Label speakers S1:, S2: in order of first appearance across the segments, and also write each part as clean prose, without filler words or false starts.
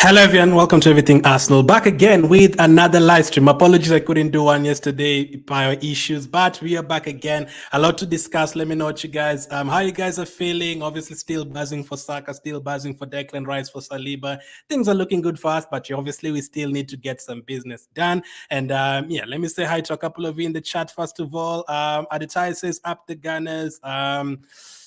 S1: Hello everyone, welcome to Everything Arsenal. Back again with another live stream. Apologies I couldn't do one yesterday by issues, but we are back again. A lot to discuss. Let me know what you guys, how you guys are feeling. Obviously still buzzing for Saka, still buzzing for Declan Rice, for Saliba. Things are looking good for us, but obviously we still need to get some business done. And yeah, let me say hi to a couple of you in the chat first of all. Aditya says up the Gunners.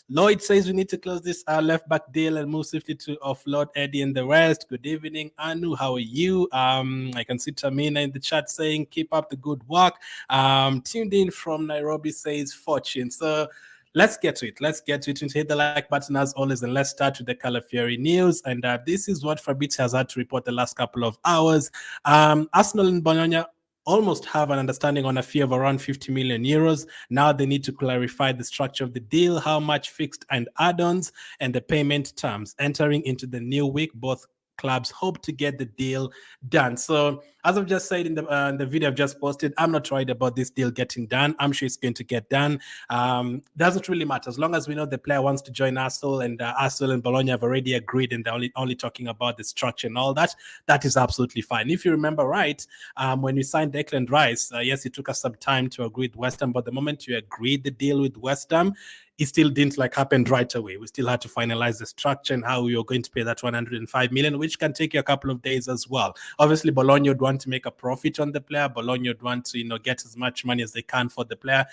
S1: Lloyd says we need to close this left back deal and move swiftly to offload Eddie and the rest. Good evening, Anu. How are you? I can see Tamina in the chat saying keep up the good work. Tuned in from Nairobi says fortune. So let's get to it. Let's get to it and hit the like button as always. And let's start with the Calafiori news. And this is what Fabrizio has had to report the last couple of hours. Arsenal and Bologna almost have an understanding on a fee of around 50 million euros. Now they need to clarify the structure of the deal, how much fixed and add-ons, and the payment terms. Entering into the new week, both clubs hope to get the deal done. So as I've just said in the video I've just posted, I'm not worried about this deal getting done. I'm sure it's going to get done. Doesn't really matter as long as we know the player wants to join Arsenal, and Arsenal and Bologna have already agreed, and they're only talking about the structure and all that. That is absolutely fine. If you remember right, when we signed Declan Rice, yes, it took us some time to agree with West Ham, but the moment you agreed the deal with West Ham, it still didn't happen right away. We still had to finalize the structure and how we were going to pay that 105 million, which can take you a couple of days as well. Obviously, Bologna would want to make a profit on the player. Bologna would want to, get as much money as they can for the player,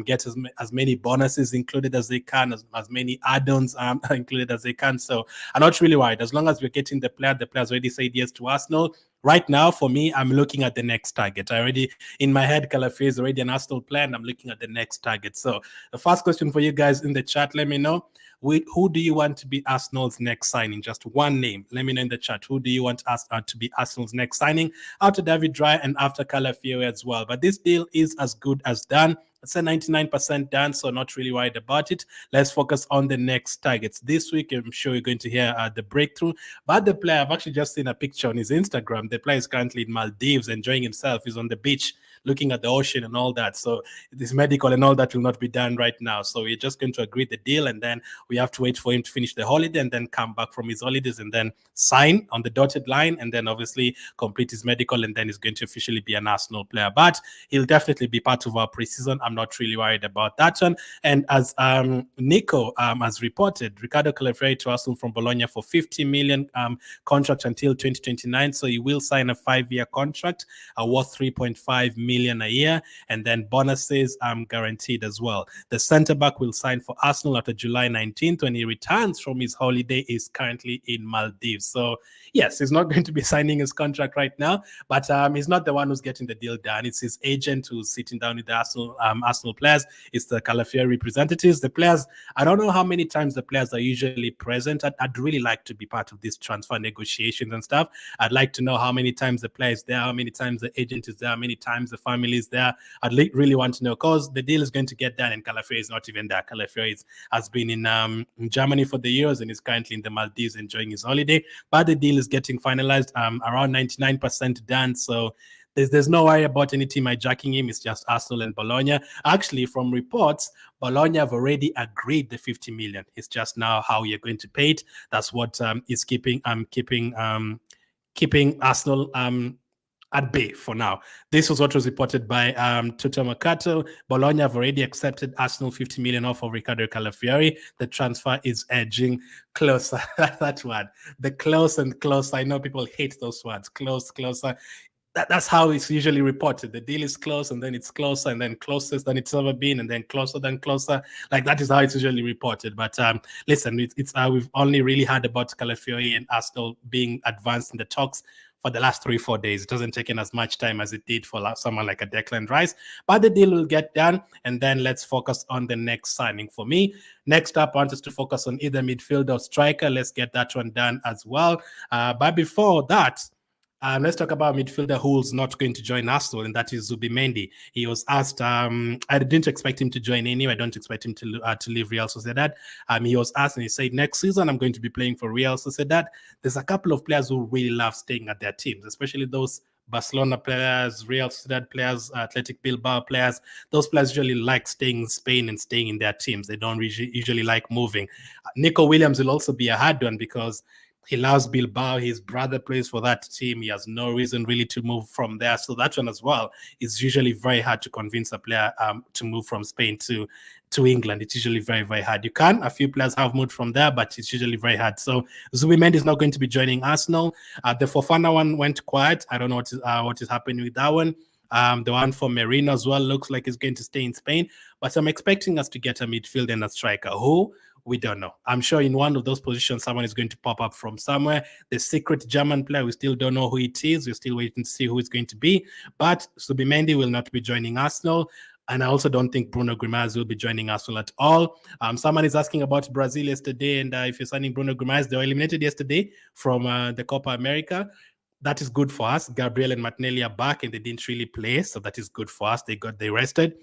S1: get as many bonuses included as they can, as many add-ons included as they can. So I'm not really worried. As long as we're getting the player's already said yes to Arsenal. Right now, for me, I'm looking at the next target. I already, in my head, Calafiori is already an Arsenal player, and I'm looking at the next target. So the first question for you guys in the chat, let me know. Who do you want to be Arsenal's next signing? Just one name. Let me know in the chat. Who do you want us to be Arsenal's next signing? After David Raya and after Calafiori as well. But this deal is as good as done. It's a 99% done, so not really worried about it. Let's focus on the next targets. This week, I'm sure you're going to hear the breakthrough. But the player, I've actually just seen a picture on his Instagram. The player is currently in Maldives, enjoying himself. He's on the beach, looking at the ocean and all that. So this medical and all that will not be done right now. So we're just going to agree the deal, and then we have to wait for him to finish the holiday and then come back from his holidays and then sign on the dotted line and then obviously complete his medical, and then he's going to officially be an Arsenal player. But he'll definitely be part of our preseason. I'm not really worried about that one. And as Nico has reported, Riccardo Calafiori to Arsenal from Bologna for 50 million contract until 2029. So he will sign a 5-year contract worth 3.5 million a year, and then bonuses guaranteed as well. The centre back will sign for Arsenal after July 19th when he returns from his holiday. Is currently in Maldives. So yes, he's not going to be signing his contract right now, but he's not the one who's getting the deal done. It's his agent who's sitting down with the Arsenal players. It's the Calafiori representatives. The players, I don't know how many times the players are usually present. I'd really like to be part of these transfer negotiations and stuff. I'd like to know how many times the player is there, how many times the agent is there, how many times the family is there. I'd really want to know, because the deal is going to get done and Calafiori is not even there. Calafiori has been in Germany for the years and is currently in the Maldives enjoying his holiday. But the deal is getting finalized, around 99% done. So there's no worry about any team hijacking him. It's just Arsenal and Bologna. Actually, from reports, Bologna have already agreed the 50 million. It's just now how you're going to pay it. That's what is keeping Arsenal at bay for now. This was what was reported by Tuto Mercato. Bologna have already accepted Arsenal 50 million offer of Riccardo Calafiori. The transfer is edging closer. That word, the close and close. I know people hate those words. Close, closer. That's how it's usually reported. The deal is close, and then it's closer, and then closest than it's ever been, and then closer than closer. Like that is how it's usually reported. But listen, we've only really heard about Calafiori and Arsenal being advanced in the talks for the last 3-4 days. It hasn't taken as much time as it did for someone like a Declan Rice, but the deal will get done, and then let's focus on the next signing. For me, next up, I want us to focus on either midfielder or striker. Let's get that one done as well. But before that, let's talk about a midfielder who's not going to join Arsenal, and that is Zubimendi. He was asked, I didn't expect him to join anyway. I don't expect him to leave Real Sociedad. He was asked, and he said, next season, I'm going to be playing for Real Sociedad. There's a couple of players who really love staying at their teams, especially those Barcelona players, Real Sociedad players, Athletic Bilbao players. Those players usually like staying in Spain and staying in their teams. They don't usually like moving. Nico Williams will also be a hard one because He loves Bilbao. His brother plays for that team. He has no reason really to move from there. So that one as well is usually very hard to convince a player to move from Spain to England. It's usually very, very hard. You can. A few players have moved from there, but it's usually very hard. So Zubimendi is not going to be joining Arsenal. The Fofana one went quiet. I don't know what is happening with that one. The one for Merino as well looks like he's going to stay in Spain. But I'm expecting us to get a midfielder and a striker. Who? We don't know. I'm sure in one of those positions, someone is going to pop up from somewhere. The secret German player, we still don't know who it is. We're still waiting to see who it's going to be. But Zubimendi will not be joining Arsenal. And I also don't think Bruno Guimaraes will be joining Arsenal at all. Someone is asking about Brazil yesterday. And if you're signing Bruno Guimaraes, they were eliminated yesterday from the Copa America. That is good for us. Gabriel and Martinelli are back and they didn't really play. So that is good for us. They rested.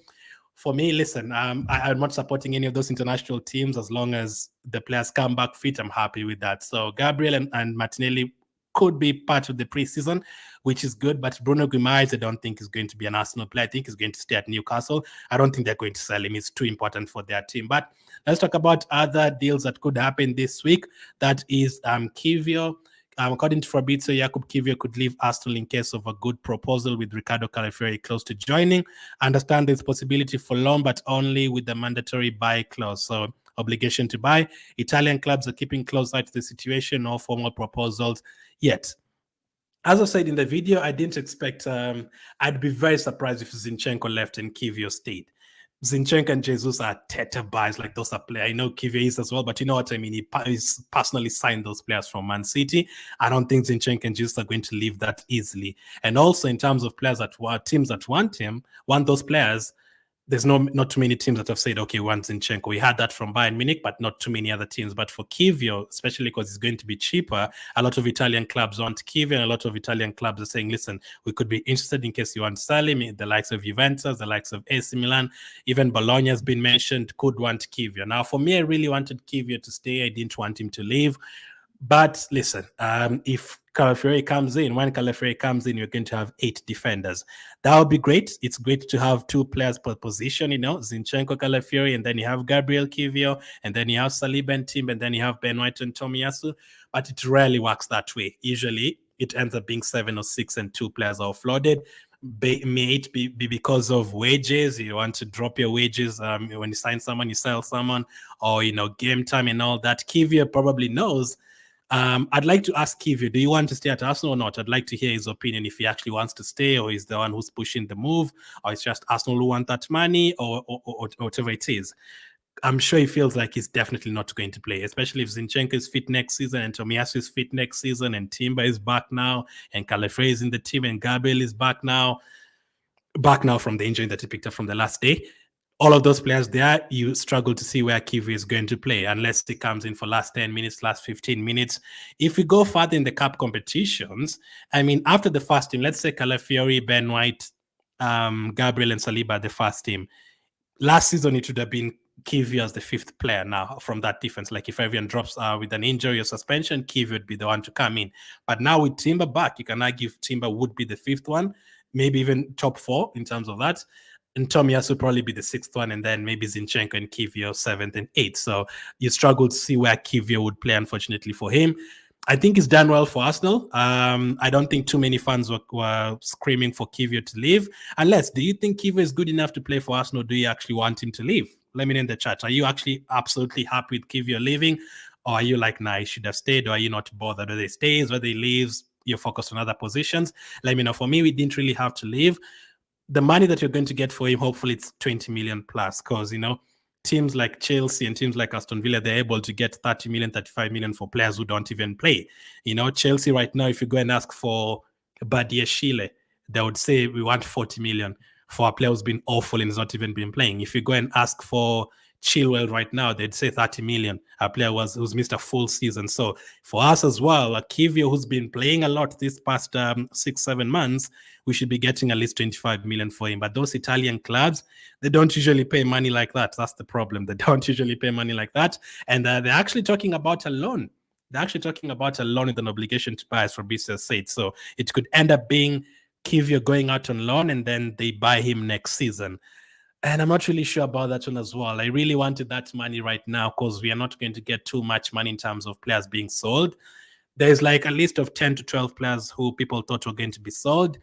S1: For me, listen, I'm not supporting any of those international teams as long as the players come back fit. I'm happy with that. So Gabriel and Martinelli could be part of the preseason, which is good. But Bruno Guimaraes, I don't think is going to be an Arsenal player. I think he's going to stay at Newcastle. I don't think they're going to sell him. It's too important for their team. But let's talk about other deals that could happen this week. That is Kiwior. According to Fabrizio, Jakub Kiwior could leave Arsenal in case of a good proposal with Riccardo Calafiori close to joining. I understand there's possibility for loan, but only with the mandatory buy clause. So obligation to buy. Italian clubs are keeping close eye to the situation. No formal proposals yet. As I said in the video, I didn't expect, I'd be very surprised if Zinchenko left and Kiwior stayed. Zinchenko and Jesus are tete buys, like those are players. I know Kiwior is as well, but you know what I mean? He's personally signed those players from Man City. I don't think Zinchenko and Jesus are going to leave that easily. And also in terms of players teams that want those players, there's not too many teams that have said, okay, we want Zinchenko. We had that from Bayern Munich, but not too many other teams. But for Kiwior, especially because it's going to be cheaper, a lot of Italian clubs want Kiwior, and a lot of Italian clubs are saying, listen, we could be interested in case you want to sell him. The likes of Juventus, the likes of AC Milan, even Bologna has been mentioned, could want Kiwior. Now, for me, I really wanted Kiwior to stay. I didn't want him to leave. But listen, if Calafiori comes in, when Calafiori comes in, you're going to have 8 defenders. That would be great. It's great to have 2 players per position, Zinchenko, Calafiori, and then you have Gabriel Kiwior, and then you have Saliba and Tim, and then you have Ben White and Tomiyasu. But it rarely works that way. Usually, it ends up being 7 or 6 and 2 players are offloaded. May it be because of wages? You want to drop your wages when you sign someone, you sell someone, or game time and all that. Kiwior probably knows. I'd like to ask Kiwior, do you want to stay at Arsenal or not? I'd like to hear his opinion if he actually wants to stay, or is the one who's pushing the move, or it's just Arsenal who want that money, or whatever it is. I'm sure he feels like he's definitely not going to play, especially if Zinchenko is fit next season and Tomiyasu is fit next season and Timber is back now and Calafiori is in the team and Gabriel is back now from the injury that he picked up from the last day. All of those players there, you struggle to see where Kiwior is going to play unless he comes in for last 10 minutes, last 15 minutes. If we go further in the cup competitions, I mean, after the first team, let's say Calafiori, Ben White, Gabriel and Saliba, the first team. Last season, it would have been Kiwior as the 5th player now from that defense. Like if everyone drops with an injury or suspension, Kiwior would be the one to come in. But now with Timber back, you can argue Timber would be the 5th one, maybe even top 4 in terms of that. And Tomiyasu would probably be the 6th one, and then maybe Zinchenko and Kiwior 7th and 8th. So you struggle to see where Kiwior would play, unfortunately, for him. I think he's done well for Arsenal. I don't think too many fans were screaming for Kiwior to leave. Unless, do you think Kiwior is good enough to play for Arsenal? Do you actually want him to leave? Let me know in the chat. Are you actually absolutely happy with Kiwior leaving? Or are you like, nah, he should have stayed? Or are you not bothered whether he stays, whether he leaves? You're focused on other positions. Let me know. For me, we didn't really have to leave. The money that you're going to get for him, hopefully it's 20 million plus, because, teams like Chelsea and teams like Aston Villa, they're able to get 30 million, 35 million for players who don't even play. Chelsea right now, if you go and ask for Badiashile, they would say we want 40 million for a player who's been awful and has not even been playing. If you go and ask for Chilwell right now, they'd say 30 million. A player who's missed a full season. So for us as well, a Kiwior who's been playing a lot this past 6-7 months, we should be getting at least 25 million for him. But those Italian clubs, they don't usually pay money like that. That's the problem. They don't usually pay money like that. And they're actually talking about a loan. They're actually talking about a loan with an obligation to buy, as Fabrizio said. So it could end up being Kiwior going out on loan and then they buy him next season. And I'm not really sure about that one as well. I really wanted that money right now because we are not going to get too much money in terms of players being sold. there's like a list of 10 to 12 players who people thought were going to be sold.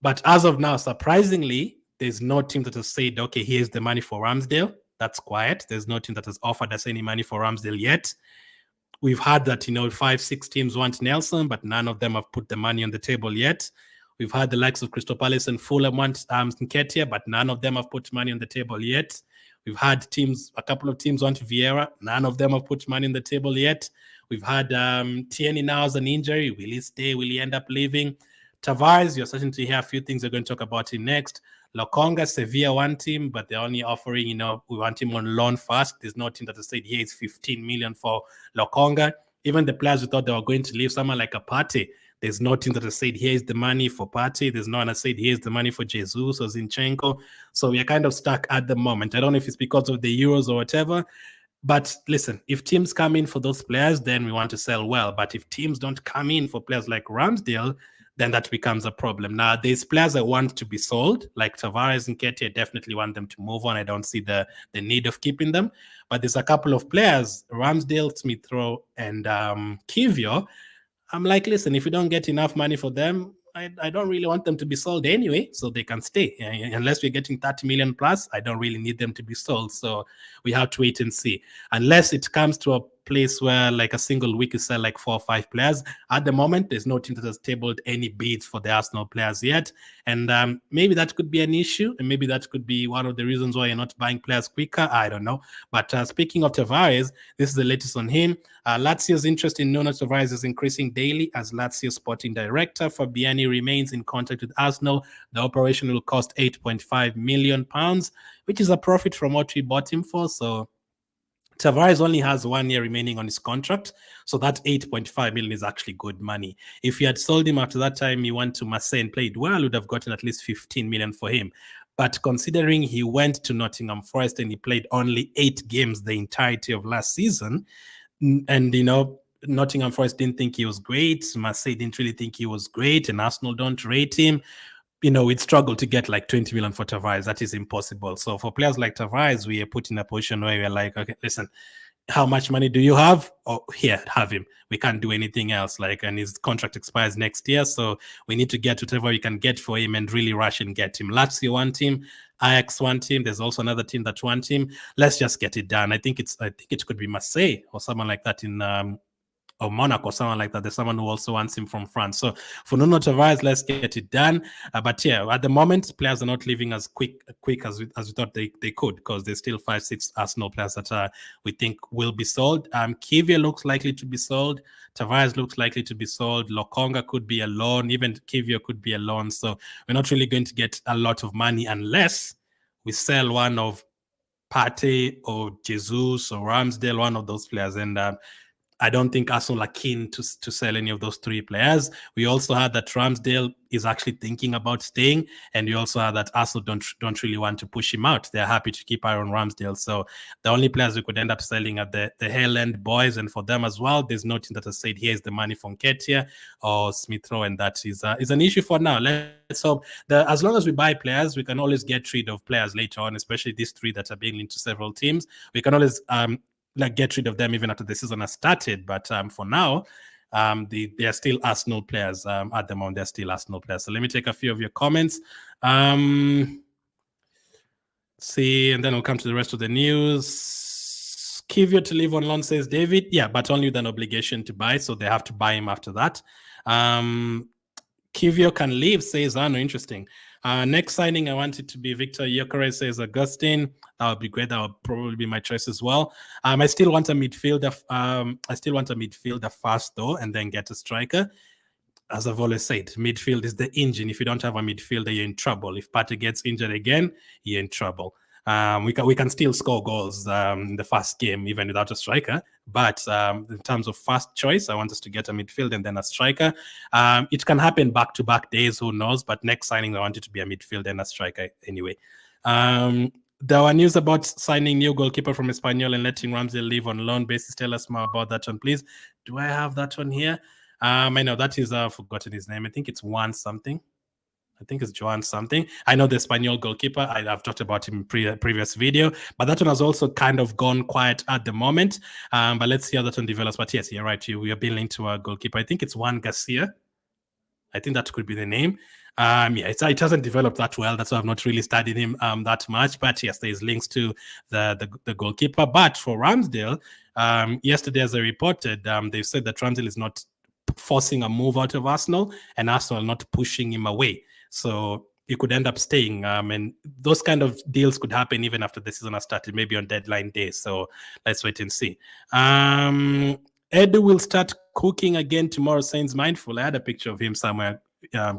S1: But as of now, surprisingly, there's no team that has said, okay, here's the money for Ramsdale. That's quiet. There's no team that has offered us any money for Ramsdale yet. We've had that, 5-6 teams want Nelson, but none of them have put the money on the table yet. We've had the likes of Crystal Palace and Fulham want Nketiah, but none of them have put money on the table yet. We've had a couple of teams want Vieira. None of them have put money on the table yet. We've had Tierney now as an injury. Will he stay? Will he end up leaving? Tavares, you're starting to hear a few things. We're going to talk about him next. Lokonga, Sevilla want him, but they're only offering, we want him on loan first. There's no team that has said, here is 15 million for Lokonga. Even the players who thought they were going to leave, someone like a Partey, there's no team that has said, here's the money for Partey. There's no one that said, here's the money for Jesus or Zinchenko. So we are kind of stuck at the moment. I don't know if it's because of the Euros or whatever. But listen, if teams come in for those players, then we want to sell well. But if teams don't come in for players like Ramsdale, then that becomes a problem. Now, there's players that want to be sold, like Tavares and Nketiah. I definitely want them to move on. I don't see the need of keeping them. But there's a couple of players, Ramsdale, Smith Rowe, and Kiwior. I'm like, listen, if you don't get enough money for them, I don't really want them to be sold anyway, so they can stay. Unless we're getting 30 million plus, I don't really need them to be sold. So we have to wait and see. Unless it comes to a place where like a single week you sell like 4 or 5 players. At the moment, there's no team that has tabled any bids for the Arsenal players yet. And maybe that could be an issue. And maybe that could be one of the reasons why you're not buying players quicker. I don't know. But speaking of Tavares, this is the latest on him. Lazio's interest in Nuno Tavares is increasing daily as Lazio sporting director Fabiani remains in contact with Arsenal. The operation will cost £8.5 million, which is a profit from what we bought him for. So Tavares only has 1 year remaining on his contract, so that 8.5 million is actually good money. If you had sold him after that time, he went to Marseille and played well, would have gotten at least 15 million for him. But considering he went to Nottingham Forest and he played only 8 games the entirety of last season, and Nottingham Forest didn't think he was great, Marseille didn't really think he was great, and Arsenal don't rate him, we'd struggle to get like 20 million for Tavares. That is impossible. So for players like Tavares, we are put in a position where we're like, okay, listen, how much money do you have? Oh, here, have him. We can't do anything else. And his contract expires next year. So we need to get whatever we can get for him and really rush and get him. Lazio want him. Ajax want him. There's also another team that want him. Let's just get it done. I think it could be Marseille or someone like that in or Monaco, someone like that. There's someone who also wants him from France. So for Nuno Tavares, let's get it done. But yeah, at the moment, players are not leaving as quick as we thought they could, because there's still 5-6 Arsenal players that we think will be sold. Kiwior looks likely to be sold. Tavares looks likely to be sold. Lokonga could be a loan. Even Kiwior could be a loan. So we're not really going to get a lot of money unless we sell one of Partey or Jesus or Ramsdale, one of those players. And I don't think Arsenal are keen to sell any of those 3 players. We also had that Ramsdale is actually thinking about staying, and we also had that Arsenal don't really want to push him out. They're happy to keep Aaron Ramsdale. So the only players we could end up selling are the Hale End boys, and for them as well, there's no team that has said here's the money from Nketiah or Smith Rowe, and that is an issue for now. Let's hope that as long as we buy players, we can always get rid of players later on, especially these 3 that are being linked to several teams. We can always get rid of them even after the season has started. But for now, they are still Arsenal players. At the moment, they're still Arsenal players. So let me take a few of your comments. See, and then we'll come to the rest of the news. Kiwior to leave on loan, says David. Yeah, but only with an obligation to buy, so they have to buy him after that. Kiwior can leave, says Arno. Interesting. Next signing, I want it to be Victor Gyökeres, says Augustine. That would be great. That would probably be my choice as well. I still want a midfielder. First, though, and then get a striker. As I've always said, midfield is the engine. If you don't have a midfielder, you're in trouble. If Partey gets injured again, you're in trouble. We can still score goals in the first game, even without a striker. But in terms of first choice, I want us to get a midfield and then a striker. It can happen back-to-back days, who knows? But next signing, I want it to be a midfield and a striker anyway. There were news about signing new goalkeeper from Espanyol and letting Ramsdale leave on loan basis. Tell us more about that one, please. Do I have that one here? I know that is, I've forgotten his name. I think it's Juan something. I think it's Joan something. I know the Spanish goalkeeper. I've talked about him in previous video, but that one has also kind of gone quiet at the moment. But let's see how that one develops. But yes, you're right. We are building to a goalkeeper. I think it's Juan Garcia. I think that could be the name. It hasn't developed that well. That's why I've not really studied him that much. But yes, there's links to the goalkeeper. But for Ramsdale, yesterday, as I reported, they said that Ramsdale is not forcing a move out of Arsenal, and Arsenal not pushing him away. So he could end up staying. And those kind of deals could happen even after the season has started, maybe on deadline day. So let's wait and see. Edu will start cooking again tomorrow. Saints mindful. I had a picture of him somewhere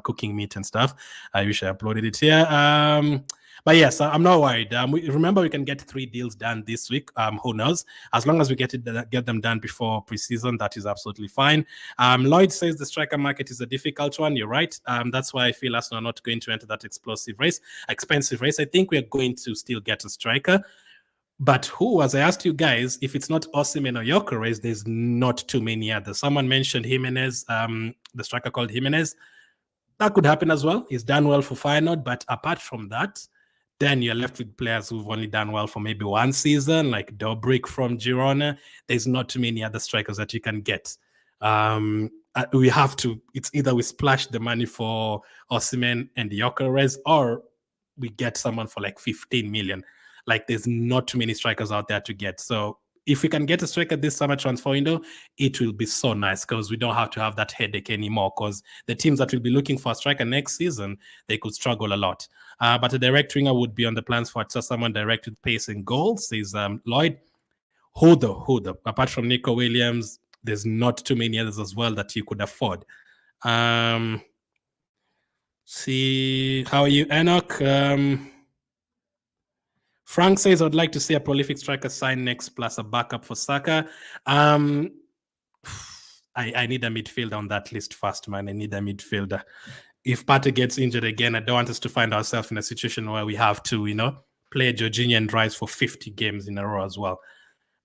S1: cooking meat and stuff. I wish I uploaded it here. But yes, I'm not worried. Remember, we can get 3 deals done this week. Who knows? As long as we get them done before preseason, that is absolutely fine. Lloyd says the striker market is a difficult one. You're right. That's why I feel Arsenal are not going to enter that expensive race. I think we're going to still get a striker. But who, as I asked you guys, if it's not Osimhen or Gyökeres, there's not too many others. Someone mentioned Jimenez, the striker called Jimenez. That could happen as well. He's done well for Feyenoord, but apart from that, then you're left with players who've only done well for maybe one season, like Dobrik from Girona. There's not too many other strikers that you can get. We have to, it's either we splash the money for Osimhen and Gyökeres, or we get someone for like 15 million. Like, there's not too many strikers out there to get. So if we can get a striker this summer transfer window, it will be so nice, because we don't have to have that headache anymore, because the teams that will be looking for a striker next season, they could struggle a lot. But a direct winger would be on the plans for someone direct with pace and goals, says Lloyd. Who though? Apart from Nico Williams, there's not too many others as well that you could afford. See, how are you, Enoch? Frank says, I'd like to see a prolific striker sign next, plus a backup for Saka. I need a midfielder on that list first, man. I need a midfielder. If Partey gets injured again, I don't want us to find ourselves in a situation where we have to, play Jorginho and Rice for 50 games in a row as well.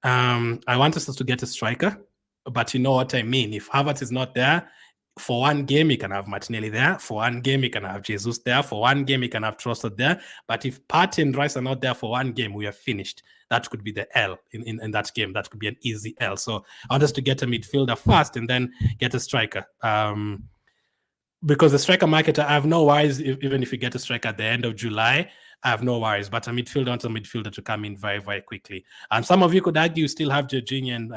S1: I want us to get a striker, but you know what I mean. If Havertz is not there, for one game, you can have Martinelli there. For one game, you can have Jesus there. For one game, you can have Trossard there. But if Partey and Rice are not there for one game, we are finished. That could be the L in that game. That could be an easy L. So I want us to get a midfielder first and then get a striker. Because the striker market, I have no worries. Even if you get a striker at the end of July, I have no worries. But a midfielder to come in very, very quickly. And some of you could argue you still have Jorginho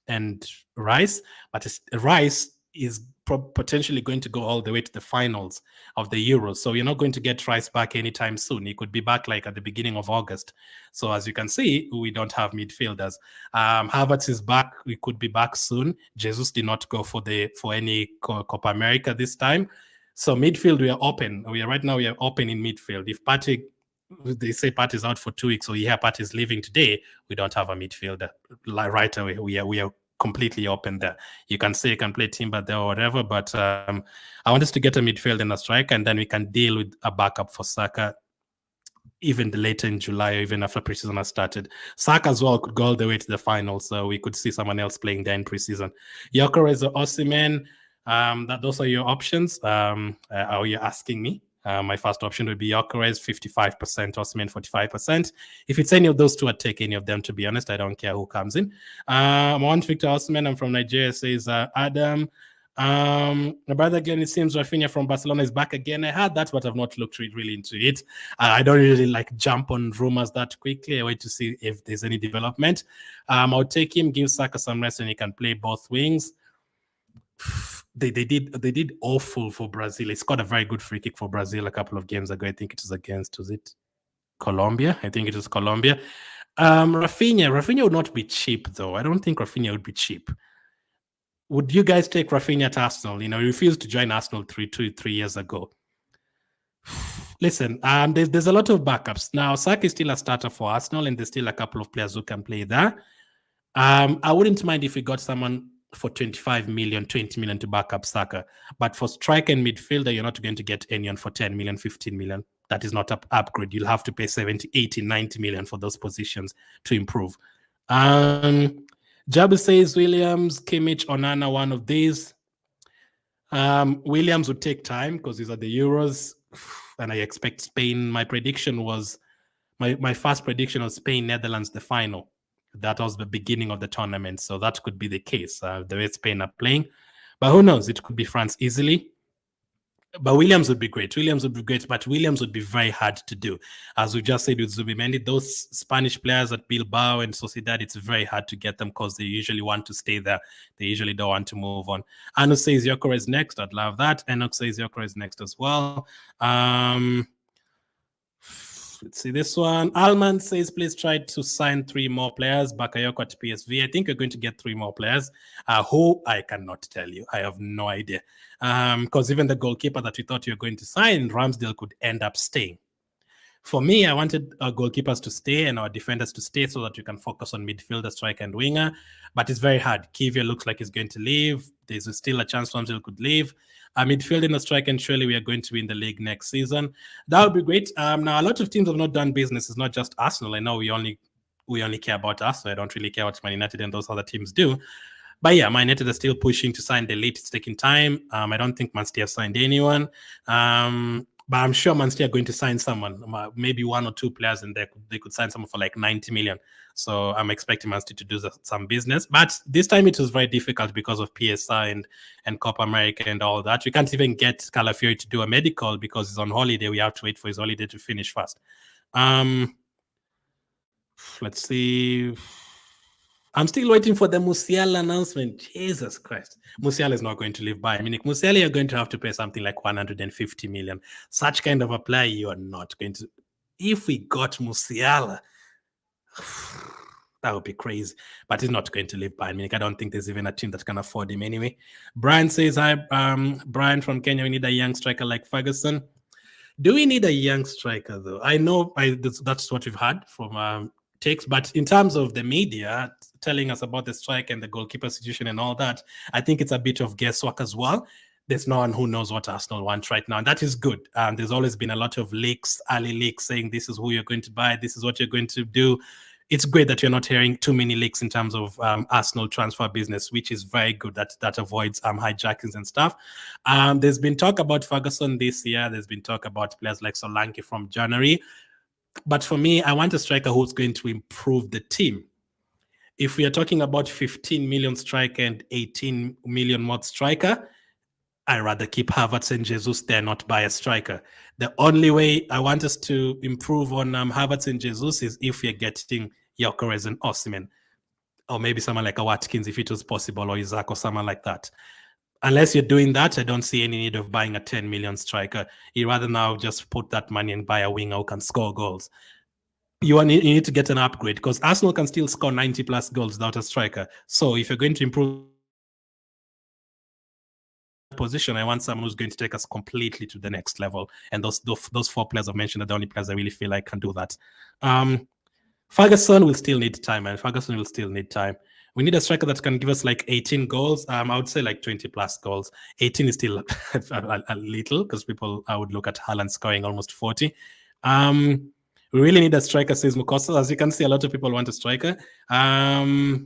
S1: and Rice, but Rice is potentially going to go all the way to the finals of the Euros. So you're not going to get Rice back anytime soon. He could be back like at the beginning of August. So as you can see, we don't have midfielders. Havertz is back. We could be back soon. Jesus did not go for any Copa America this time. So midfield, we are open. Right now we are open in midfield. If they say Partey's out for 2 weeks, or Partey's leaving today, we don't have a midfielder right away. We are completely open there. You can say you can play Timber there or whatever, but I want us to get a midfield and a striker, and then we can deal with a backup for Saka even later in July, or even after preseason has started. Saka as well could go all the way to the final, so we could see someone else playing there in preseason. Gyökeres or Osimhen, those are your options. Are you asking me? My first option would be Gyökeres, 55%, Osimhen 45%. If it's any of those two, I'd take any of them, to be honest. I don't care who comes in. I want Victor Osimhen. I'm from Nigeria, says Adam. My brother Glenn, it seems Rafinha from Barcelona is back again. I heard that, but I've not looked really into it. I don't really jump on rumors that quickly. I wait to see if there's any development. I'll take him, give Saka some rest, and he can play both wings. They did awful for Brazil. He scored a very good free kick for Brazil a couple of games ago. I think it was against, was it Colombia? I think it was Colombia. Rafinha would not be cheap, though. I don't think Rafinha would be cheap. Would you guys take Rafinha to Arsenal? He refused to join Arsenal 3 years ago. Listen, there's a lot of backups. Now, Saka is still a starter for Arsenal, and there's still a couple of players who can play there. I wouldn't mind if we got someone for 25 million, 20 million to back up Saka. But for striker and midfielder, you're not going to get anyone for 10 million, 15 million. That is not an upgrade. You'll have to pay 70, 80, 90 million for those positions to improve. Jabu says Williams, Kimmich, Onana, one of these. Williams would take time because he's at the Euros, and I expect Spain. My prediction was my first prediction was Spain Netherlands the final. That was the beginning of the tournament, so that could be the case. The way Spain are playing, but who knows? It could be France easily. But Williams would be great. But Williams would be very hard to do. As we just said with Zubimendi, those Spanish players at Bilbao and Sociedad, it's very hard to get them because they usually want to stay there. They usually don't want to move on. Anu says Gyökeres next. I'd love that. Enoch says Gyökeres next as well. Let's see this one. Alman says, please try to sign 3 more players. Bakayoko at PSV. I think you're going to get 3 more players. Who? I cannot tell you. I have no idea. Because even the goalkeeper that we thought you were going to sign, Ramsdale, could end up staying. For me, I wanted our goalkeepers to stay and our defenders to stay so that you can focus on midfielder, striker, and winger. But it's very hard. Kiwior looks like he's going to leave. There's still a chance Ramsdale could leave. Midfield and a striker, and surely we are going to be in the league next season. That would be great. Now, a lot of teams have not done business. It's not just Arsenal. I know we only care about Arsenal. I don't really care what Man United and those other teams do. But yeah, Man United are still pushing to sign the elite. It's taking time. I don't think Man City have signed anyone. But I'm sure Man City are going to sign someone, maybe 1 or 2 players, and they could sign someone for like 90 million. So I'm expecting Man City to do some business. But this time it was very difficult because of PSI and Copa America and all that. We can't even get Calafiori to do a medical because he's on holiday. We have to wait for his holiday to finish first. Let's see. I'm still waiting for the Musiala announcement. Jesus Christ. Musiala is not going to leave Bayern Munich. Musiala, you're going to have to pay something like 150 million. Such kind of a player, you are not going to. If we got Musiala, that would be crazy. But he's not going to leave Bayern Munich. I don't think there's even a team that can afford him anyway. Brian says, hi, Brian from Kenya, we need a young striker like Ferguson. Do we need a young striker, though? I know that's what we've had from takes, but in terms of the media telling us about the strike and the goalkeeper situation and all that, I think it's a bit of guesswork as well. There's no one who knows what Arsenal want right now, and that is good. There's always been a lot of leaks, early leaks, saying this is who you're going to buy, this is what you're going to do. It's great that you're not hearing too many leaks in terms of Arsenal transfer business, which is very good. That avoids hijackings and stuff. There's been talk about Ferguson this year. There's been talk about players like Solanke from January. But for me, I want a striker who's going to improve the team. If we are talking about 15 million striker and 18 million mod striker, I'd rather keep Havertz and Jesus there, not buy a striker. The only way I want us to improve on Havertz and Jesus is if we're getting Gyökeres and Osimhen, or maybe someone like a Watkins if it was possible, or Isaac or someone like that. Unless you're doing that, I don't see any need of buying a 10 million striker. You rather now just put that money and buy a winger who can score goals. You need to get an upgrade because Arsenal can still score 90 plus goals without a striker. So if you're going to improve position, I want someone who's going to take us completely to the next level. And those 4 players I've mentioned are the only players I really feel like can do that. Ferguson will still need time, and Ferguson will still need time. We need a striker that can give us like 18 goals. I would say like 20 plus goals. 18 is still a little because I would look at Haaland scoring almost 40. We really need a striker, says Mukosa. As you can see, a lot of people want a striker. I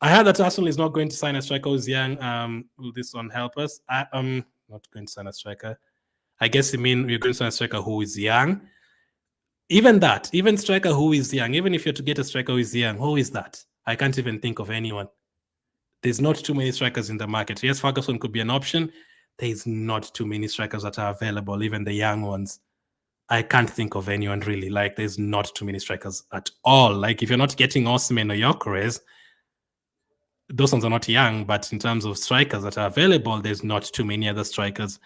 S1: heard that Arsenal is not going to sign a striker who's young. Will this one help us? Not going to sign a striker. I guess you mean you're going to sign a striker who is young. Even striker who is young, even if you're to get a striker who is young, who is that? I can't even think of anyone. There's not too many strikers in the market. Yes, Ferguson could be an option. There's not too many strikers that are available, even the young ones. I can't think of anyone really. Like, there's not too many strikers at all. Like, if you're not getting Osimhen or Gyökeres, those ones are not young, but in terms of strikers that are available, there's not too many other strikers.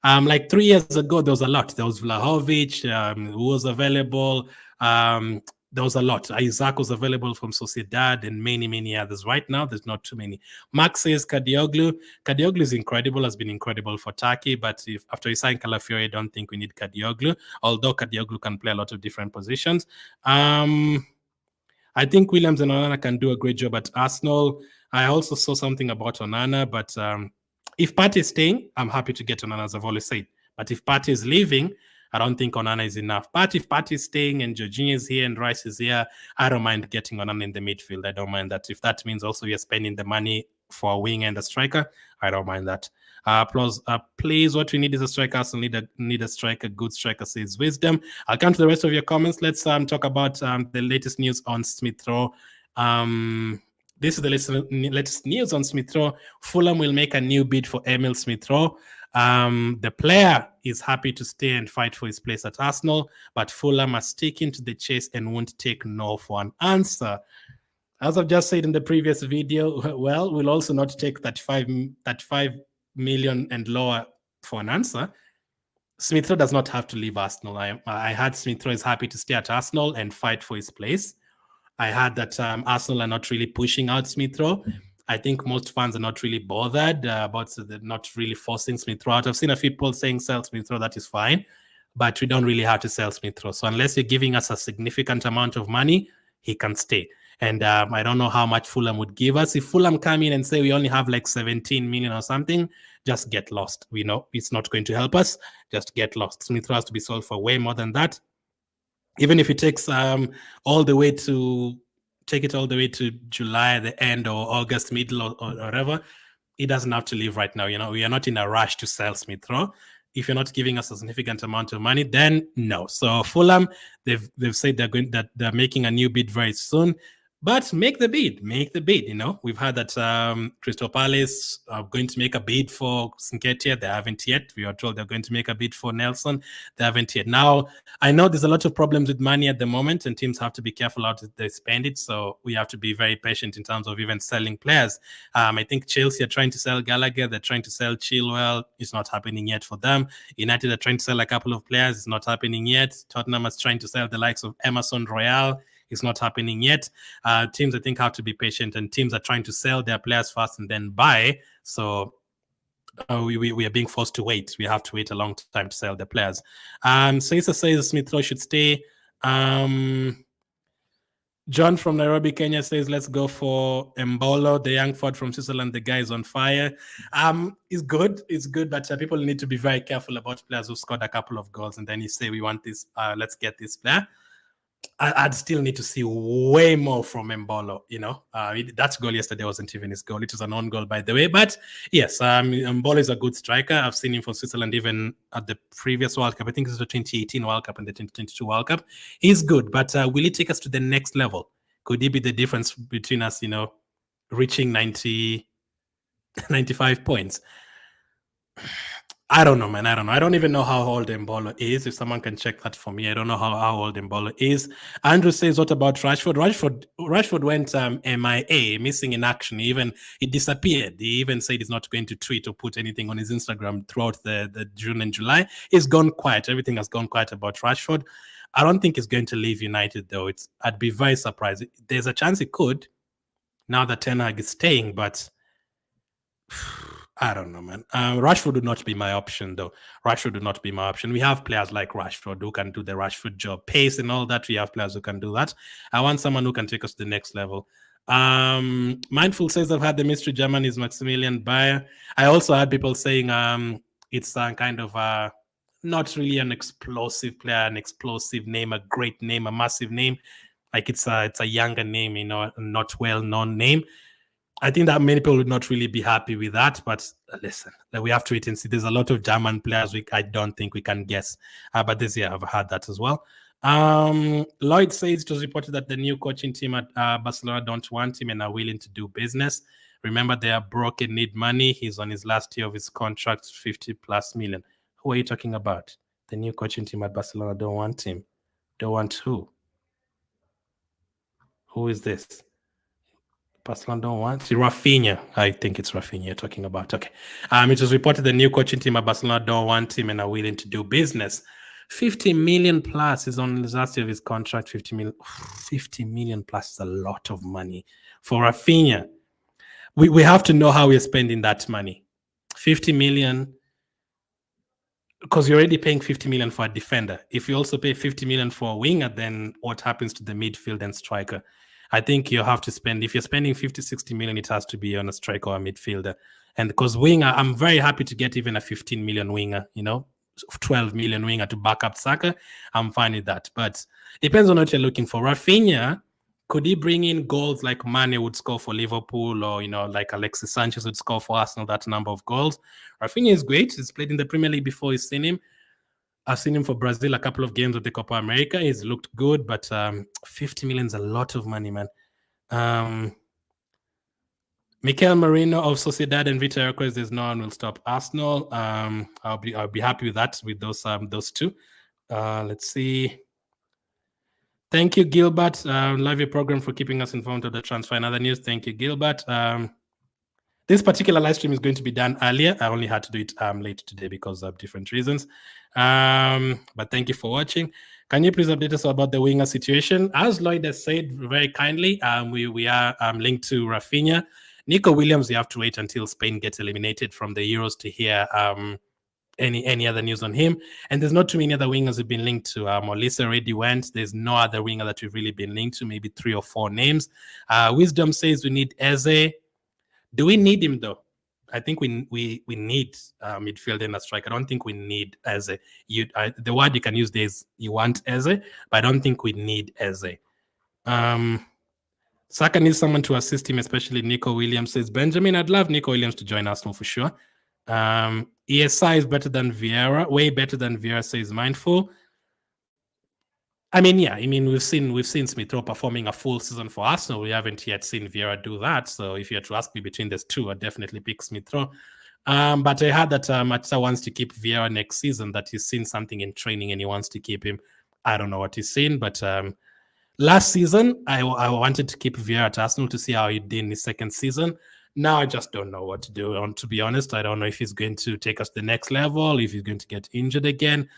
S1: Like 3 years ago, there was a lot. There was Vlahovic, who was available. There was a lot. Isaac was available from Sociedad and many, many others. Right now, there's not too many. Max says Kadioglu. Kadioglu is incredible, has been incredible for Turkey, but after we sign Calafiori, I don't think we need Kadioglu, although Kadioglu can play a lot of different positions. I think Williams and Onana can do a great job at Arsenal. I also saw something about Onana, but if Partey is staying, I'm happy to get Onana, as I've always said. But if Partey is leaving, I don't think Onana is enough. But if Partey is staying and Jorginho is here and Rice is here, I don't mind getting Onana in the midfield. I don't mind that. If that means also you're spending the money for a wing and a striker, I don't mind that. Please, what we need is a striker. Arsenal need a striker. Good striker, says Wisdom. I'll come to the rest of your comments. Let's talk about the latest news on Smith Rowe. This is the latest news on Smith Rowe. Fulham will make a new bid for Emile Smith Rowe. The player is happy to stay and fight for his place at Arsenal, but Fulham are sticking to the chase and won't take no for an answer. As I've just said in the previous video, well, we'll also not take that 5 million and lower for an answer. Smith Rowe does not have to leave Arsenal. I heard Smith Rowe is happy to stay at Arsenal and fight for his place. I heard that Arsenal are not really pushing out Smith Rowe. I think most fans are not really bothered about they're not really forcing Smith Rowe out. I've seen a few people saying sell Smith Rowe, that is fine, but we don't really have to sell Smith Rowe. So unless you're giving us a significant amount of money, he can stay. And I don't know how much Fulham would give us. If Fulham come in and say we only have like 17 million or something, just get lost. We know it's not going to help us. Just get lost. Smith Rowe has to be sold for way more than that. Even if it takes all the way to July, the end, or August, middle, or whatever, it doesn't have to leave right now. We are not in a rush to sell Smith Rowe. If you're not giving us a significant amount of money, then no. So Fulham, they've said they're making a new bid very soon. But make the bid. We've heard that Crystal Palace are going to make a bid for Nketiah. They haven't yet. We are told they're going to make a bid for Nelson. They haven't yet. Now, I know there's a lot of problems with money at the moment, and teams have to be careful how they spend it. So we have to be very patient in terms of even selling players. I think Chelsea are trying to sell Gallagher. They're trying to sell Chilwell. It's not happening yet for them. United are trying to sell a couple of players. It's not happening yet. Tottenham is trying to sell the likes of Emerson Royale. It's not happening yet. Teams, I think, have to be patient, and teams are trying to sell their players first and then buy. So we are being forced to wait. We have to wait a long time to sell the players. Caesar says Smith Rowe should stay. John from Nairobi, Kenya says, let's go for Mbolo, the young forward from Switzerland. The guy is on fire. It's good, but people need to be very careful about players who scored a couple of goals and then you say, we want this, let's get this player. I'd still need to see way more from Mbolo. That goal yesterday wasn't even his goal. It was an own goal, by the way. But yes, Mbolo is a good striker. I've seen him for Switzerland even at the previous World Cup. I think it's the 2018 World Cup and the 2022 World Cup. He's good, but will he take us to the next level? Could he be the difference between us, reaching 95 points? I don't know, man. I don't even know how old Mbolo is. If someone can check that for me, I don't know how old Mbolo is. Andrew says, what about Rashford? Rashford went MIA, missing in action. He disappeared. He even said he's not going to tweet or put anything on his Instagram throughout the June and July. He's gone quiet. Everything has gone quiet about Rashford. I don't think he's going to leave United, though. I'd be very surprised. There's a chance he could, now that Ten Hag is staying, but I don't know, man. Rashford would not be my option, though. Rashford would not be my option. We have players like Rashford who can do the Rashford job. Pace and all that, we have players who can do that. I want someone who can take us to the next level. Mindful says, I've had the mystery German is Maximilian Bayer. I also had people saying it's kind of not really an explosive player, an explosive name, a great name, a massive name. Like it's a younger name, a not well-known name. I think that many people would not really be happy with that, but listen, we have to wait and see. There's a lot of German players I don't think we can guess, but this year I've had that as well. Lloyd says it was reported that the new coaching team at Barcelona don't want him and are willing to do business. Remember, they are broke and need money. He's on his last year of his contract, 50+ million. Who are you talking about? The new coaching team at Barcelona don't want him. Don't want who? Who is this? Barcelona don't want Rafinha. I think it's Rafinha you're talking about. Okay. It was reported the new coaching team at Barcelona don't want him and are willing to do business. 50 million plus is on the last year of his contract. 50 million plus is a lot of money for Rafinha. We have to know how we're spending that money. 50 million, because you're already paying 50 million for a defender. If you also pay 50 million for a winger, then what happens to the midfield and striker? I think you have to spend, if you're spending 50, 60 million, it has to be on a striker or a midfielder. And because winger, I'm very happy to get even a 15 million winger, 12 million winger to back up Saka. I'm fine with that. But depends on what you're looking for. Rafinha, Could he bring in goals like Mane would score for Liverpool, or like Alexis Sanchez would score for Arsenal, that number of goals? Rafinha is great. He's played in the Premier League before. You've seen him. I've seen him for Brazil a couple of games at the Copa America. He's looked good, but 50 million is a lot of money, man. Mikel Merino of Sociedad and Vita Records, there's no one will stop Arsenal. I'll be happy with that, with those two. Let's see. Thank you, Gilbert. Love your program for keeping us informed of the transfer and other news. Thank you, Gilbert. This particular live stream is going to be done earlier. I only had to do it late today because of different reasons. But thank you for watching. Can you please update us about the winger situation? As Lloyd has said very kindly, we are linked to Rafinha. Nico Williams, you have to wait until Spain gets eliminated from the Euros to hear any other news on him. And there's not too many other wingers who've been linked to. Olise already went. There's no other winger that we've really been linked to, maybe 3 or 4 names. Wisdom says we need Eze. Do we need him, though? I think we need midfielder and a striker. I don't think we need Eze. The word you can use there is you want Eze, but I don't think we need Eze. Saka needs someone to assist him, especially Nico Williams, says Benjamin. I'd love Nico Williams to join Arsenal for sure. ESI is better than Vieira, way better than Vieira, says Mindful. I mean, yeah, we've seen Smith Rowe performing a full season for Arsenal. We haven't yet seen Vieira do that. So if you had to ask me between those two, I'd definitely pick Smith Rowe. But I heard that Matza wants to keep Vieira next season, that he's seen something in training and he wants to keep him. I don't know what he's seen, but last season, I wanted to keep Vieira at Arsenal to see how he did in his second season. Now I just don't know what to do. To be honest, I don't know if he's going to take us to the next level, if he's going to get injured again.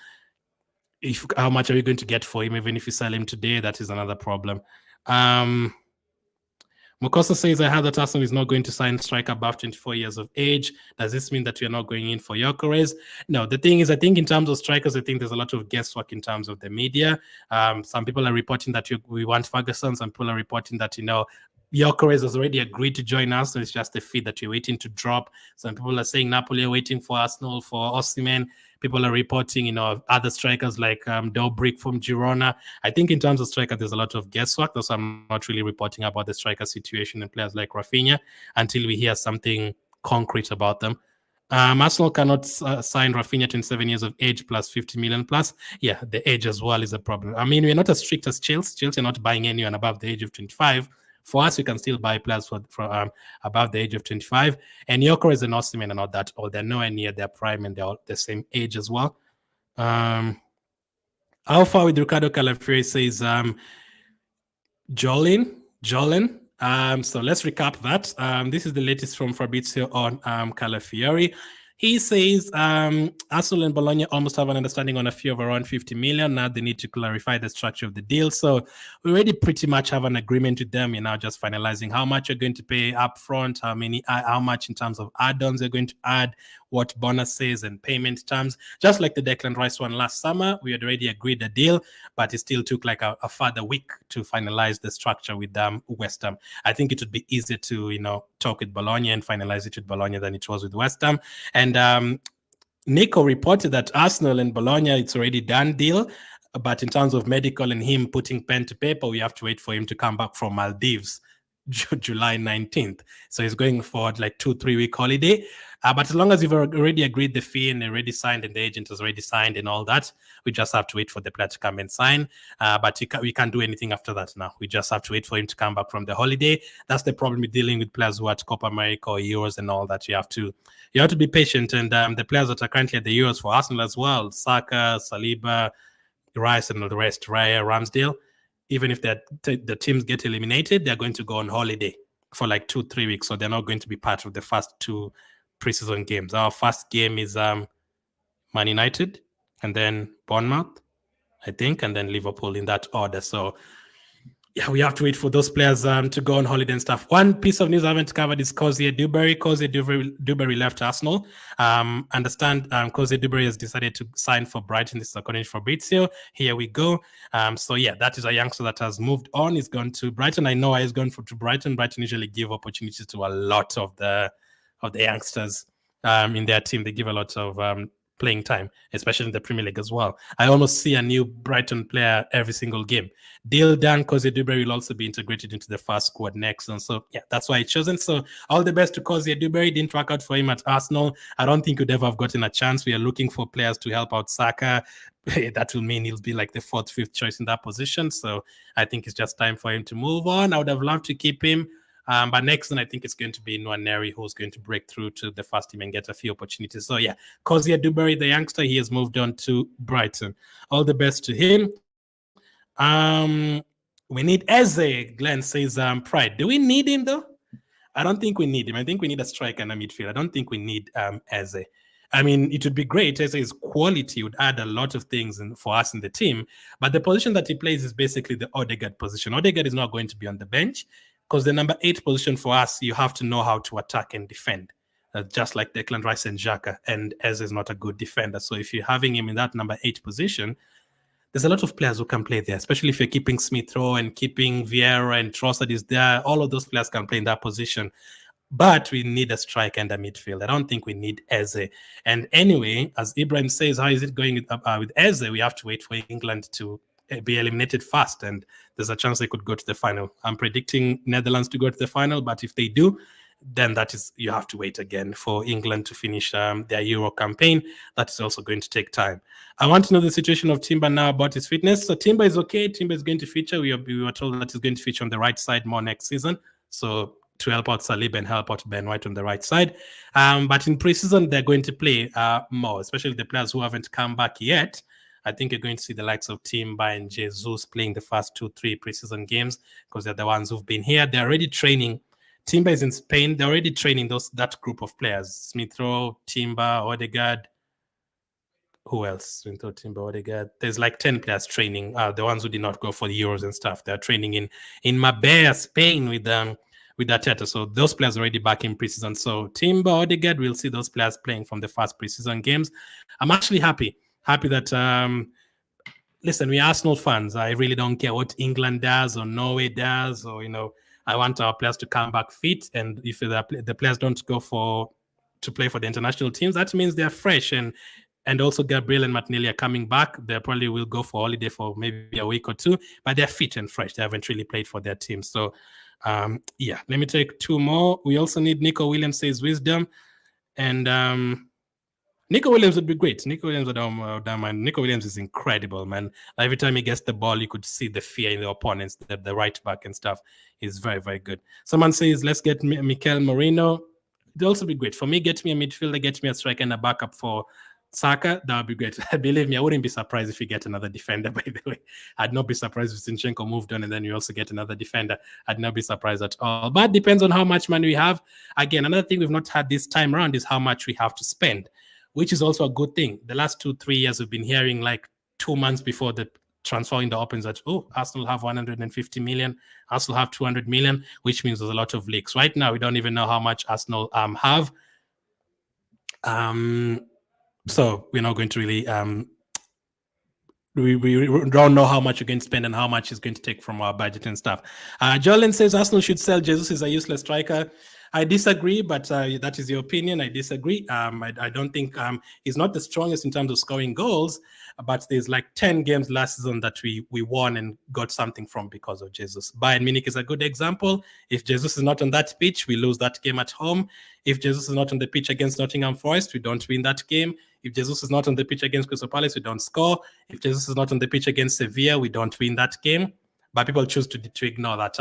S1: How much are we going to get for him? Even if you sell him today, that is another problem. Mukosa says, I heard that Arsenal is not going to sign striker above 24 years of age. Does this mean that we are not going in for Gyökeres? No, the thing is, I think in terms of strikers, I think there's a lot of guesswork in terms of the media. Some people are reporting that we want Ferguson. Some people are reporting that, Gyökeres has already agreed to join us, so it's just a fee that you're waiting to drop. Some people are saying Napoli are waiting for Arsenal for Osimhen. People are reporting, other strikers like Dobrik from Girona. I think in terms of striker, there's a lot of guesswork. That's why I'm not really reporting about the striker situation and players like Rafinha until we hear something concrete about them. Arsenal cannot sign Rafinha 27 years of age plus 50 million plus. Yeah, the age as well is a problem. We're not as strict as Chelsea. Chelsea are not buying anyone above the age of 25. For us, we can still buy players for above the age of 25. And Gyökeres and Osimhen are not that old. They're nowhere near their prime, and they're all the same age as well. How far with Riccardo Calafiori says Jolin. So let's recap that. This is the latest from Fabrizio on Calafiori. He says Arsenal and Bologna almost have an understanding on a fee of around 50 million. Now they need to clarify the structure of the deal. So we already pretty much have an agreement with them. You're now just finalizing how much you're going to pay up front, how much in terms of add-ons you're going to add, what bonuses and payment terms. Just like the Declan Rice one last summer, we had already agreed the deal, but it still took like a further week to finalize the structure with West Ham. I think it would be easier to, talk with Bologna and finalize it with Bologna than it was with West Ham. And Nico reported that Arsenal and Bologna, it's already done deal. But in terms of medical and him putting pen to paper, we have to wait for him to come back from Maldives July 19th. So he's going for like 2-3 week holiday. But as long as you've already agreed the fee and already signed and the agent has already signed and all that, we just have to wait for the player to come and sign. But we can't do anything after that now. We just have to wait for him to come back from the holiday. That's the problem with dealing with players who are at Copa America or Euros and all that. You have to be patient. And the players that are currently at the Euros for Arsenal as well, Saka, Saliba, Rice and the rest, Raya, Ramsdale, even if the teams get eliminated, they're going to go on holiday for like 2-3 weeks. So they're not going to be part of the first 2 preseason games. Our first game is Man United and then Bournemouth, I think, and then Liverpool in that order. So yeah, we have to wait for those players to go on holiday and stuff. One piece of news I haven't covered is Cozier Duberry. Cozier Duberry left Arsenal. Understand Cozier Duberry has decided to sign for Brighton. This is according to Fabrizio. Here we go. So yeah, that is a youngster that has moved on. He's gone to Brighton. I know he's gone to Brighton. Brighton usually give opportunities to a lot of the youngsters in their team. They give a lot of playing time, especially in the Premier League as well. I almost see a new Brighton player every single game. Deal done, Cozy Dewberry will also be integrated into the first squad next. And so, yeah, that's why I chosen. So all the best to Cozy Dewberry. Didn't work out for him at Arsenal. I don't think he'd ever have gotten a chance. We are looking for players to help out Saka. That will mean he'll be like the 4th, 5th choice in that position. So I think it's just time for him to move on. I would have loved to keep him. But next one, I think it's going to be Nwaneri, who's going to break through to the first team and get a few opportunities. So, yeah, Cozy Dewberry, the youngster, he has moved on to Brighton. All the best to him. We need Eze. Glenn says, Pride. Do we need him, though? I don't think we need him. I think we need a striker and a midfield. I don't think we need Eze. I mean, it would be great. Eze's quality would add a lot of things for us in the team. But the position that he plays is basically the Odegaard position. Odegaard is not going to be on the bench because the number 8 position for us, you have to know how to attack and defend, just like Declan Rice and Xhaka. And Eze is not a good defender. So if you're having him in that number 8 position, there's a lot of players who can play there, especially if you're keeping Smith Rowe and keeping Vieira and Trossard is there. All of those players can play in that position. But we need a striker and a midfield. I don't think we need Eze. And anyway, as Ibrahim says, how is it going with Eze? We have to wait for England to be eliminated first, and there's a chance they could go to the final. I'm predicting Netherlands to go to the final, but if they do, then that is, you have to wait again for England to finish their Euro campaign. That is also going to take time. I want to know the situation of Timber now about his fitness. So Timber is okay. Timber is going to feature. We were told that he's going to feature on the right side more next season. So to help out Saliba and help out Ben White on the right side. But in preseason, they're going to play more, especially the players who haven't come back yet. I think you're going to see the likes of Timber and Jesus playing the first 2-3 preseason games because they're the ones who've been here. They're already training. Timber is in Spain. They're already training that group of players. Smith Rowe, Timber, Odegaard. Who else? Smith Rowe, Timber, Odegaard. There's like 10 players training. The ones who did not go for the Euros and stuff. They're training in Marbella, Spain with Arteta. So those players are already back in preseason. So Timber, Odegaard, we'll see those players playing from the first preseason games. I'm actually happy that listen, we're Arsenal fans. I really don't care what England does or Norway does, or I want our players to come back fit. And if the players don't go to play for the international teams, that means they're fresh. And also Gabriel and Martinelli are coming back. They probably will go for holiday for maybe a week or two, but they're fit and fresh. They haven't really played for their team. So yeah, let me take 2 more. We also need Nico Williams says wisdom. And Nico Williams would be great. Nico Williams, I don't mind. Nico Williams is incredible, man. Every time he gets the ball, you could see the fear in the opponents, the right back and stuff. He's very, very good. Someone says, let's get Mikel Merino. It'd also be great. For me, get me a midfielder, get me a striker and a backup for Saka. That would be great. Believe me, I wouldn't be surprised if you get another defender, by the way. I'd not be surprised if Zinchenko moved on and then you also get another defender. I'd not be surprised at all. But it depends on how much money we have. Again, another thing we've not had this time around is how much we have to spend, which is also a good thing. The last 2-3 years, we've been hearing like 2 months before the transfer window opens that, Arsenal have 150 million, Arsenal have 200 million, which means there's a lot of leaks. Right now, we don't even know how much Arsenal have. So we're not going to really, we don't know how much you're going to spend and how much is going to take from our budget and stuff. Jolene says Arsenal should sell Jesus. Is a useless striker. I disagree, but that is your opinion. I disagree. I don't think he's not the strongest in terms of scoring goals, but there's like 10 games last season that we won and got something from because of Jesus. Bayern Munich is a good example. If Jesus is not on that pitch, we lose that game at home. If Jesus is not on the pitch against Nottingham Forest, we don't win that game. If Jesus is not on the pitch against Crystal Palace, we don't score. If Jesus is not on the pitch against Sevilla, we don't win that game. But people choose to ignore that.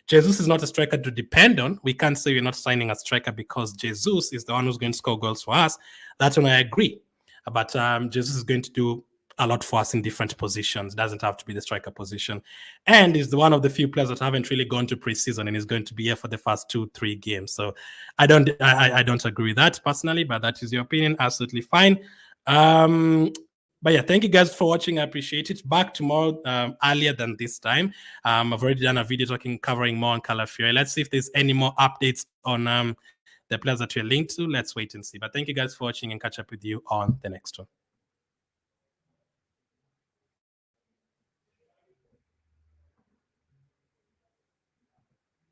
S1: Jesus is not a striker to depend on. We can't say we're not signing a striker because Jesus is the one who's going to score goals for us. That's when I agree. But Jesus is going to do a lot for us in different positions. It doesn't have to be the striker position. And is one of the few players that haven't really gone to preseason and is going to be here for the first 2-3 games. So I don't agree with that personally, but that is your opinion. Absolutely fine. But yeah, thank you guys for watching. I appreciate it. Back tomorrow earlier than this time. I've already done a video covering more on Calafiori. Let's see if there's any more updates on the players that we're linked to. Let's wait and see. But thank you guys for watching and catch up with you on the next one.